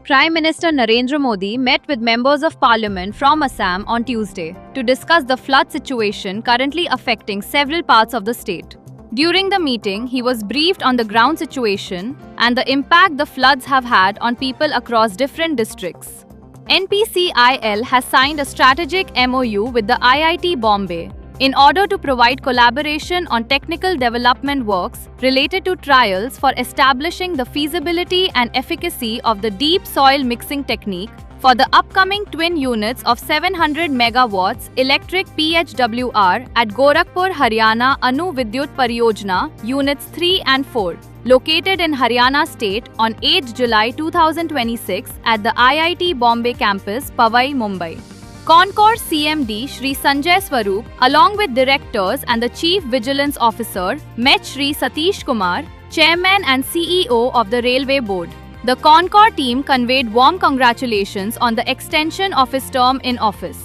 Prime Minister Narendra Modi met with members of parliament from Assam on Tuesday to discuss the flood situation currently affecting several parts of the state. During the meeting, he was briefed on the ground situation and the impact the floods have had on people across different districts. NPCIL has signed a strategic MOU with the IIT Bombay in order to provide collaboration on technical development works related to trials for establishing the feasibility and efficacy of the deep soil mixing technique for the upcoming twin units of 700 megawatts electric PHWR at Gorakhpur, Haryana Anu Vidyut Pariyojana Units 3 and 4, located in Haryana State on 8 July 2026 at the IIT Bombay campus, Powai, Mumbai. CONCOR CMD Shri Sanjay Swarup, along with directors and the Chief Vigilance Officer, met Shri Satish Kumar, Chairman and CEO of the Railway Board. The CONCOR team conveyed warm congratulations on the extension of his term in office.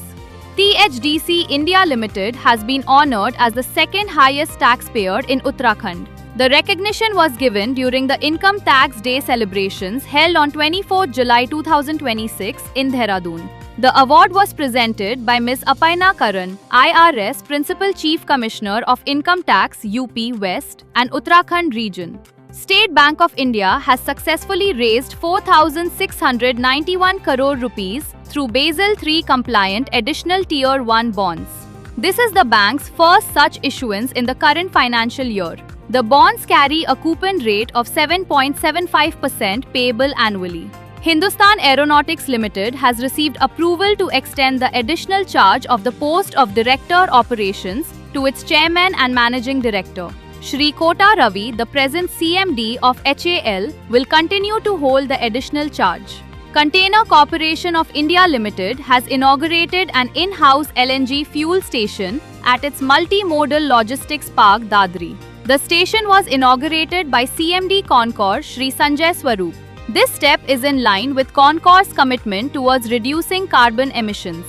THDC India Limited has been honoured as the second highest taxpayer in Uttarakhand. The recognition was given during the Income Tax Day celebrations held on 24 July 2026 in Dehradun. The award was presented by Ms. Apaina Karan, IRS Principal Chief Commissioner of Income Tax UP West and Uttarakhand Region. State Bank of India has successfully raised 4,691 crore rupees through Basel III compliant additional Tier 1 bonds. This is the bank's first such issuance in the current financial year. The bonds carry a coupon rate of 7.75% payable annually. Hindustan Aeronautics Limited has received approval to extend the additional charge of the post of Director Operations to its Chairman and Managing Director. Shri Kota Ravi, the present CMD of HAL, will continue to hold the additional charge. Container Corporation of India Limited has inaugurated an in-house LNG fuel station at its multimodal logistics park Dadri. The station was inaugurated by CMD CONCOR Shri Sanjay Swarup. This step is in line with CONCOR's commitment towards reducing carbon emissions.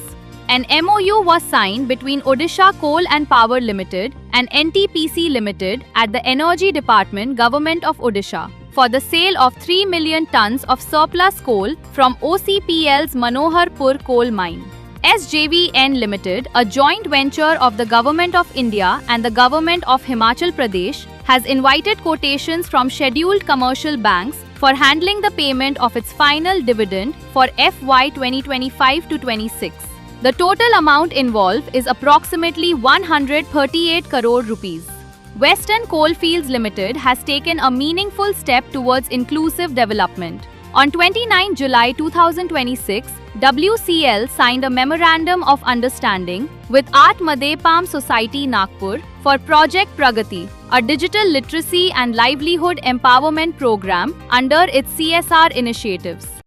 An MOU was signed between Odisha Coal and Power Limited and NTPC Limited at the Energy Department, Government of Odisha, for the sale of 3 million tons of surplus coal from OCPL's Manoharpur coal mine. SJVN Limited, a joint venture of the Government of India and the Government of Himachal Pradesh, has invited quotations from scheduled commercial banks for handling the payment of its final dividend for FY 2025-26. The total amount involved is approximately 138 crore rupees. Western Coalfields Limited has taken a meaningful step towards inclusive development. On 29 July 2026, WCL signed a Memorandum of Understanding with Atmadepam Society Nagpur for Project Pragati, a digital literacy and livelihood empowerment program under its CSR initiatives.